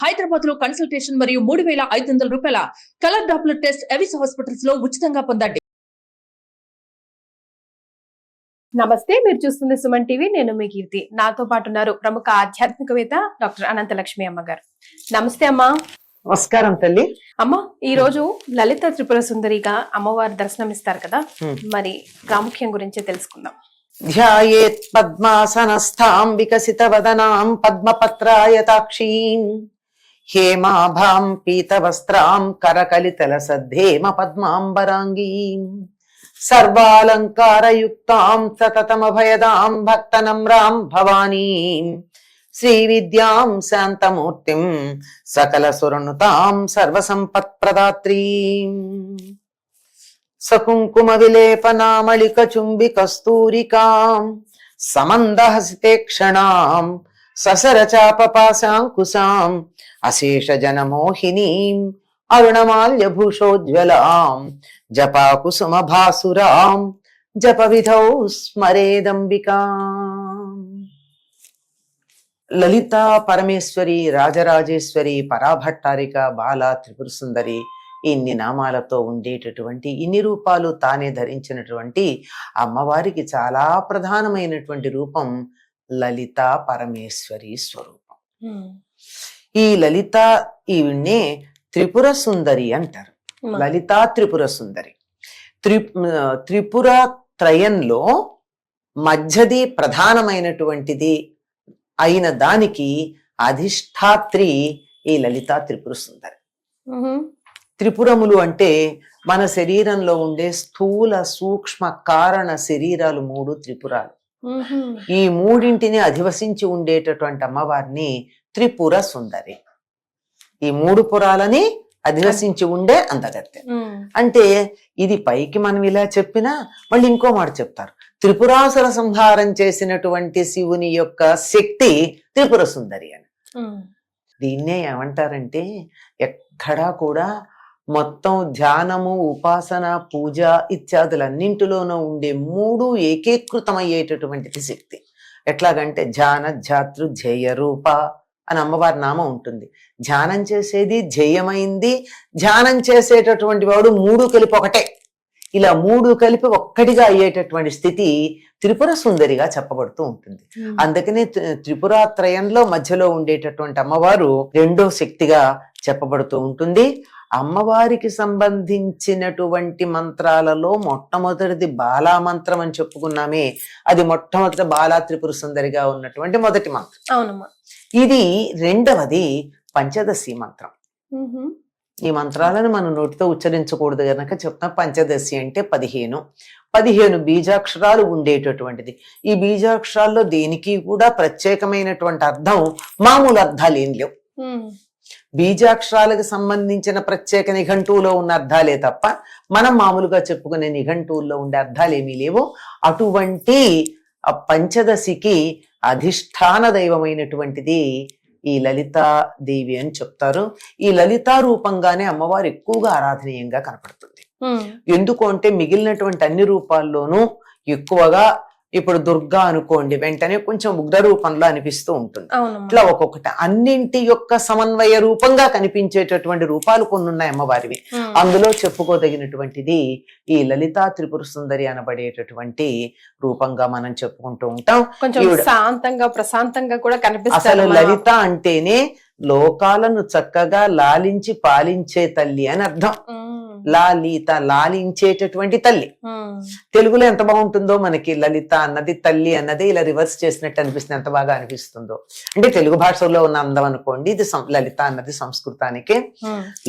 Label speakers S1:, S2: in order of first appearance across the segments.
S1: హైదరాబాద్ లో కన్సల్టేషన్ మరియు 3,500 రూపాయల colour Doppler test Avis hospitals లో ఉచితంగా పొందండి.
S2: నమస్తే, మీరు చూస్తుంది సుమన్ టీవీ. నేను మీ కీర్తి. నాతో పాటు ఉన్నారు ప్రముఖ ఆధ్యాత్మికవేత్త డాక్టర్ అనంతలక్ష్మి అమ్మగారు. నమస్తే అమ్మా.
S3: నమస్కారం తల్లి.
S2: అమ్మ, ఈ రోజు లలిత త్రిపుర సుందరిగా అమ్మవారి దర్శనం ఇస్తారు కదా, మరి ప్రాముఖ్యం గురించి తెలుసుకుందాం.
S3: ధ్యాయేత్ పద్మాసనస్థాం వికసిత వదనాం పద్మపత్రాయతాక్షీం హేమాభాం పీతవస్త్రాం కరకలితల సద్ధేమ పద్మాంబరాంగీం సర్వాలంకారయుక్తాం సతతమభయదాం భక్తనమ్రాం భవానీం శ్రీవిద్యాం శాంతమూర్తిం సకల సురనుతాం సర్వసంపత్ప్రదాత్రీం సకుంకుమ విలేపనామళిక చుంబి కస్తూరికాం సమందహసితేక్షణాం ససరచాపపాశాంకుశాం అశేష జనమోహినీం అరుణమాల్యభూషోజ్వలాం జపాకుసుమభాసురాం జపవిధౌ స్మరేదంబికాం. లలిత పరమేశ్వరి, రాజరాజేశ్వరి, పరాభట్టారిక, బాల, త్రిపుర సుందరి, ఇన్ని నామాలతో ఉండేటటువంటి, ఇన్ని రూపాలు తానే ధరించినటువంటి అమ్మవారికి చాలా ప్రధానమైనటువంటి రూపం లలిత పరమేశ్వరి స్వరూపం. ఈ లలిత ఈవిడ్నే త్రిపుర సుందరి అంటారు. లలితా త్రిపుర సుందరి. త్రిపుర త్రయంలో మధ్యది ప్రధానమైనటువంటిది అయిన దానికి అధిష్టాత్రి ఈ లలితా త్రిపుర సుందరి. త్రిపురములు అంటే మన శరీరంలో ఉండే స్థూల సూక్ష్మ కారణ శరీరాలు మూడు త్రిపురాలు. ఈ మూడింటిని అధివసించి ఉండేటటువంటి అమ్మవారిని త్రిపుర సుందరి. ఈ మూడు పురాలని అధివసించి ఉండే అందగత్తె. అంటే ఇది పైకి మనం ఇలా చెప్పినా మళ్ళీ ఇంకో మాట చెప్తారు, త్రిపురాసుర సంహారం చేసినటువంటి శివుని యొక్క శక్తి త్రిపుర సుందరి అని. దీన్నే ఏమంటారంటే ఎక్కడా కూడా మొత్తం ధ్యానము, ఉపాసన, పూజ ఇత్యాదులన్నింటిలోనూ ఉండే మూడు ఏకీకృతమయ్యేటటువంటిది శక్తి. ఎట్లాగంటే ధ్యాన ధ్యాతృ ధ్యేయ రూప అని అమ్మవారి నామం ఉంటుంది. ధ్యానం చేసేది ధ్యేయమైంది, ధ్యానం చేసేటటువంటి వాడు మూడు కలిపి ఒకటే, ఇలా మూడు కలిపి ఒక్కటిగా అయ్యేటటువంటి స్థితి త్రిపుర సుందరిగా చెప్పబడుతూ ఉంటుంది. అందుకనే త్రిపురాత్రయంలో మధ్యలో ఉండేటటువంటి అమ్మవారు రెండో శక్తిగా చెప్పబడుతూ ఉంటుంది. అమ్మవారికి సంబంధించినటువంటి మంత్రాలలో మొట్టమొదటిది బాలా మంత్రం అని చెప్పుకున్నామే, అది మొట్టమొదటి బాలా త్రిపుర సుందరిగా ఉన్నటువంటి మొదటి మంత్రం.
S2: అవునమ్మా.
S3: ఇది రెండవది పంచదశి మంత్రం. ఈ మంత్రాలను మనం నోటితో ఉచ్చరించకూడదు కనుక చెప్తా. పంచదశి అంటే 15 బీజాక్షరాలు ఉండేటటువంటిది. ఈ బీజాక్షరాల్లో దేనికి కూడా ప్రత్యేకమైనటువంటి అర్థం, మామూలు అర్థాలు ఏం లేవు. బీజాక్షరాలకు సంబంధించిన ప్రత్యేక నిఘంటువులో ఉన్న అర్థాలే తప్ప మనం మామూలుగా చెప్పుకునే నిఘంటువుల్లో ఉండే అర్థాలు ఏమీ లేవు. అటువంటి పంచదశికి అధిష్టాన దైవమైనటువంటిది ఈ లలితాదేవి అని చెప్తారు. ఈ లలితా రూపంగానే అమ్మవారు ఎక్కువగా ఆరాధనీయంగా కనపడుతుంది. ఎందుకు అంటే మిగిలినటువంటి అన్ని రూపాల్లోనూ ఎక్కువగా, ఇప్పుడు దుర్గా అనుకోండి, వెంటనే కొంచెం ఉగ్ర రూపంలో అనిపిస్తూ ఉంటుంది. ఇట్లా ఒక్కొక్కటి అన్నింటి యొక్క సమన్వయ రూపంగా కనిపించేటటువంటి రూపాలు కొన్ని ఉన్నాయి అమ్మవారివి. అందులో చెప్పుకోదగినటువంటిది ఈ లలితా త్రిపుర సుందరి అనబడేటటువంటి రూపంగా మనం చెప్పుకుంటూ ఉంటాం.
S2: శాంతంగా ప్రశాంతంగా కూడా కనిపిస్తుంది.
S3: అసలు లలిత అంటేనే లోకాలను చక్కగా లాలించి పాలించే తల్లి అని అర్థం. లాలిత, లాలించేటటువంటి తల్లి. తెలుగులో ఎంత బాగుంటుందో మనకి, లలిత అన్నది తల్లి అన్నది ఇలా రివర్స్ చేసినట్టు అనిపిస్తుంది. ఎంత బాగా అనిపిస్తుందో అంటే తెలుగు భాషలో ఉన్న అందం అనుకోండి. ఇది లలిత అన్నది సంస్కృతానికి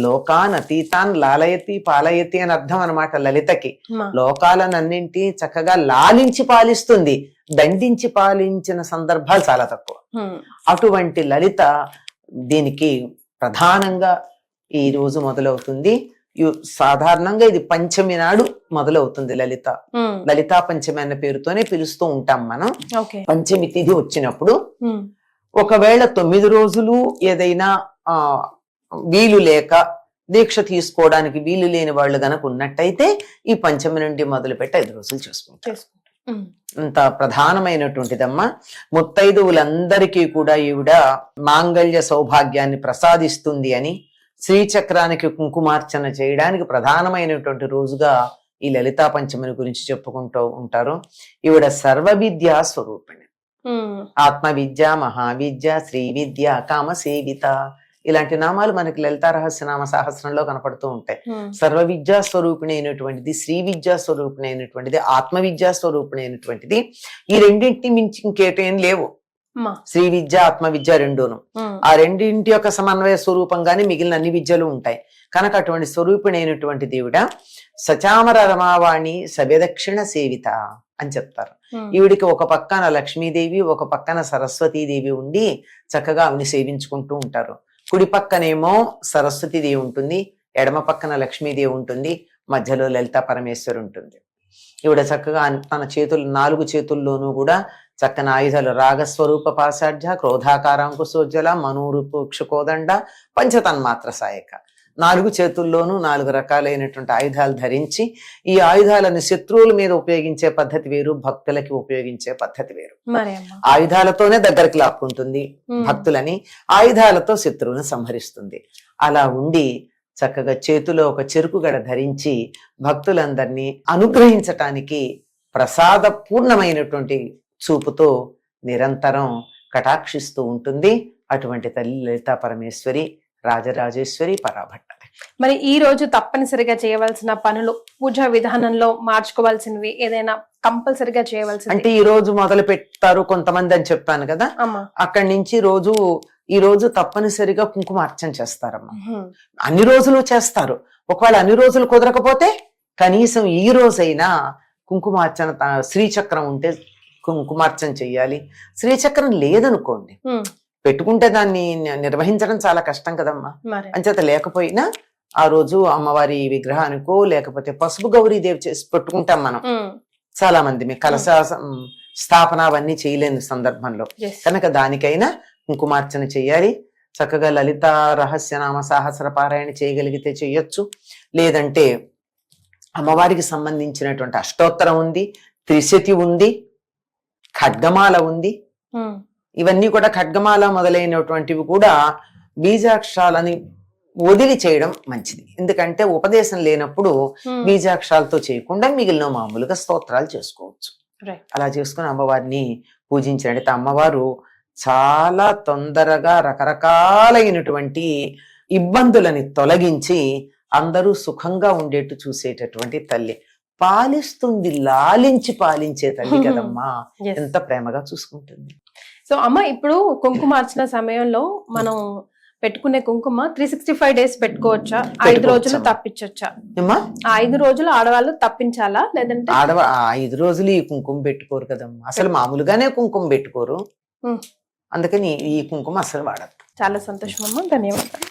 S3: లోకాన్ అతీతాన్ లాలయతి పాలయతి అని అర్థం అనమాట. లలితకి లోకాలనన్నింటి చక్కగా లాలించి పాలిస్తుంది, దండించి పాలించిన సందర్భాలు చాలా తక్కువ. అటువంటి లలిత దీనికి ప్రధానంగా ఈ రోజు మొదలవుతుంది. సాధారణంగా ఇది పంచమి నాడు మొదలవుతుంది. లలితా పంచమి అన్న పేరుతోనే పిలుస్తూ ఉంటాం మనం. పంచమి తిథి వచ్చినప్పుడు ఒకవేళ 9 రోజులు ఏదైనా వీలు లేక దీక్ష తీసుకోవడానికి వీలు లేని వాళ్ళు గనక ఉన్నట్టయితే ఈ పంచమి నుండి మొదలు పెట్టి 5 రోజులు చేసుకుంటారు. అంత ప్రధానమైనటువంటిదమ్మా. ముత్తైదువులందరికీ కూడా ఈవిడ మాంగళ్య సౌభాగ్యాన్ని ప్రసాదిస్తుంది అని శ్రీచక్రానికి కుంకుమార్చన చేయడానికి ప్రధానమైనటువంటి రోజుగా ఈ లలితా పంచమిని గురించి చెప్పుకుంటూ ఉంటారు. ఈవిడ సర్వ విద్యా స్వరూపిణి. ఆత్మ విద్య, మహావిద్య, శ్రీ విద్య, కామ సేవిత ఇలాంటి నామాలు మనకి లలితా రహస్యనామ సహస్రంలో కనపడుతూ ఉంటాయి. సర్వ విద్యా స్వరూపిణి అయినటువంటిది, శ్రీ విద్యా స్వరూపిణి అయినటువంటిది, ఆత్మ విద్యా స్వరూపిణి అయినటువంటిది. ఈ రెండింటిని మించి ఇంకేటేం లేవు. శ్రీ విద్య, ఆత్మ విద్య రెండూను. ఆ రెండింటి యొక్క సమన్వయ స్వరూపంగానే మిగిలిన అన్ని విద్యలు ఉంటాయి. కనుక అటువంటి స్వరూపిణి అయినటువంటి దేవుడ సచామర రమావాణి సవ్యదక్షిణ సేవిత అని చెప్తారు. ఈవిడికి ఒక పక్కన లక్ష్మీదేవి, ఒక పక్కన సరస్వతీదేవి ఉండి చక్కగా ఆవిని సేవించుకుంటూ ఉంటారు. కుడి పక్కనేమో సరస్వతీదేవి ఉంటుంది, ఎడమ పక్కన లక్ష్మీదేవి ఉంటుంది, మధ్యలో లలితా పరమేశ్వరు ఉంటుంది. ఈవిడ చక్కగా తన చేతులు 4 చేతుల్లోనూ కూడా చక్కని ఆయుధాలు రాగస్వరూప పాశాఢ్య, క్రోధాకారాంకుశోజ్వల, మనూరుపుక్షుకోదండ, పంచతన్మాత్ర సాయక 4 చేతుల్లోనూ 4 రకాలైనటువంటి ఆయుధాలు ధరించి ఈ ఆయుధాలను శత్రువుల మీద ఉపయోగించే పద్ధతి వేరు, భక్తులకి ఉపయోగించే పద్ధతి వేరు. ఆయుధాలతోనే దగ్గరికి లాక్కుంటుంది భక్తులని, ఆయుధాలతో శత్రువుని సంహరిస్తుంది. అలా ఉండి చక్కగా చేతిలో ఒక చెరుకు గడ ధరించి భక్తులందరినీ అనుగ్రహించటానికి ప్రసాద పూర్ణమైనటువంటి చూపుతో నిరంతరం కటాక్షిస్తూ ఉంటుంది. అటువంటి తల్లి లలితా పరమేశ్వరి, రాజరాజేశ్వరి, పరాభట్ట.
S2: మరి ఈ రోజు తప్పనిసరిగా చేయవలసిన పనులు, పూజా విధానంలో మార్చుకోవాల్సినవి ఏదైనా కంపల్సరిగా చేయవలసింది
S3: అంటే ఈ రోజు మొదలు పెడతారు కొంతమంది అని చెప్పాను కదా. అక్కడి నుంచి ఈ రోజు తప్పనిసరిగా కుంకుమార్చన చేస్తారమ్మా. అన్ని రోజులు చేస్తారు. ఒకవేళ అన్ని రోజులు కుదరకపోతే కనీసం ఈ రోజైనా కుంకుమార్చన, శ్రీచక్రం ఉంటే కుంకుమార్చన చెయ్యాలి. శ్రీచక్రం లేదనుకోండి, పెట్టుకుంటే దాన్ని నిర్వహించడం చాలా కష్టం కదమ్మా. అంచేత లేకపోయినా ఆ రోజు అమ్మవారి విగ్రహానికో లేకపోతే పసుపు గౌరీదేవి చేసి పెట్టుకుంటాం మనం. చాలా మంది మీ కలశ స్థాపన అవన్నీ చేయలేని సందర్భంలో కనుక దానికైనా కుంకుమార్చన చెయ్యాలి. చక్కగా లలిత రహస్యనామ సహస్ర పారాయణ చేయగలిగితే చెయ్యొచ్చు. లేదంటే అమ్మవారికి సంబంధించినటువంటి అష్టోత్తరం ఉంది, త్రిశతి ఉంది, ఖడ్గమాల ఉంది. ఇవన్నీ కూడా ఖడ్గమాల మొదలైనటువంటివి కూడా బీజాక్షరాలని వదిలి చేయడం మంచిది. ఎందుకంటే ఉపదేశం లేనప్పుడు బీజాక్షరాలతో చేయకుండా మిగిలిన మామూలుగా స్తోత్రాలు చేసుకోవచ్చు. అలా చేసుకుని అమ్మవారిని పూజించండి. అమ్మవారు చాలా తొందరగా రకరకాలైనటువంటి ఇబ్బందులని తొలగించి అందరూ సుఖంగా ఉండేట్టు చూసేటటువంటి తల్లి. పాలిస్తుంది, లాలించి పాలించే తల్లి కదమ్మా. ఎంత ప్రేమగా చూసుకుంటుంది.
S2: సో అమ్మ, ఇప్పుడు కుంకుమార్చన సమయంలో మనం పెట్టుకునే కుంకుమ 365 days పెట్టుకోవచ్చా? 5 రోజులు తప్పించొచ్చా? 5 రోజులు ఆడవాళ్ళు తప్పించాలా? లేదంటే
S3: 5 రోజులు ఈ కుంకుమ పెట్టుకోరు కదమ్మా. అసలు మామూలుగానే కుంకుమ పెట్టుకోరు. అందుకని ఈ కుంకుమ అసలు వాడదు.
S2: చాలా సంతోషం అమ్మ, ధన్యవాదాలు.